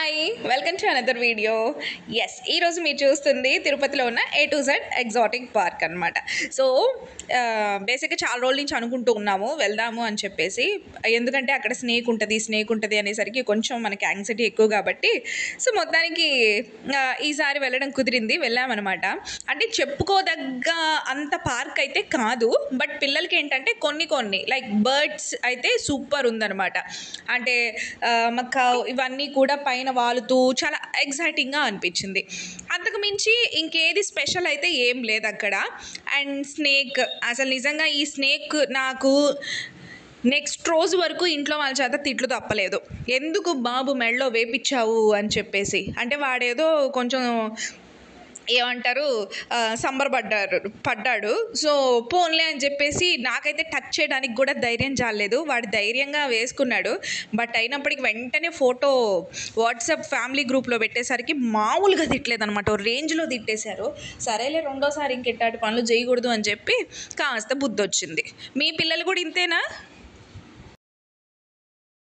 Hi welcome to another video. Yes, ఈరోజు మీరు చూస్తుంది తిరుపతిలో ఉన్న A to Z exotic park అనమాట. సో బేసిక్గా చాలా రోజుల నుంచి అనుకుంటూ ఉన్నాము వెళ్దాము అని చెప్పేసి. ఎందుకంటే అక్కడ స్నేక్ ఉంటుంది అనేసరికి కొంచెం మనకి యాంగ్జైటీ ఎక్కువ కాబట్టి సో మొత్తానికి ఈసారి వెళ్ళడం కుదిరింది, వెళ్ళామన్నమాట. అంటే చెప్పుకోదగ్గ అంత పార్క్ అయితే కాదు, బట్ పిల్లలకి ఏంటంటే కొన్ని లైక్ బర్డ్స్ అయితే సూపర్ ఉందన్నమాట. అంటే మాకు ఇవన్నీ కూడా పైన వాలుతూ చాలా ఎగ్జైటింగ్గా అనిపించింది. అంతకు మించి ఇంకేది స్పెషల్ అయితే ఏం లేదు అక్కడ. అండ్ స్నేక్, అసలు నిజంగా ఈ స్నేక్ నాకు నెక్స్ట్ రోజు వరకు ఇంట్లో వాళ్ళ చేత తిట్లు తప్పలేదు. ఎందుకు బాబు మెడలో వేపించావు అని చెప్పేసి. అంటే వాడేదో కొంచెం ఏమంటారు పడ్డాడు. సో పోన్లే అని చెప్పేసి నాకైతే టచ్ చేయడానికి కూడా ధైర్యం చాలేదు. వాడు ధైర్యంగా వేసుకున్నాడు. బట్ అయినప్పటికీ వెంటనే ఫోటో వాట్సాప్ ఫ్యామిలీ గ్రూప్లో పెట్టేసరికి మామూలుగా తిట్టలేదనమాట, ఓ రేంజ్లో తిట్టేశారు. సరేలే రెండోసారి ఇంకెట్టాటి పనులు చేయకూడదు అని చెప్పి కాస్త బుద్ధి వచ్చింది. మీ పిల్లలు కూడా ఇంతేనా?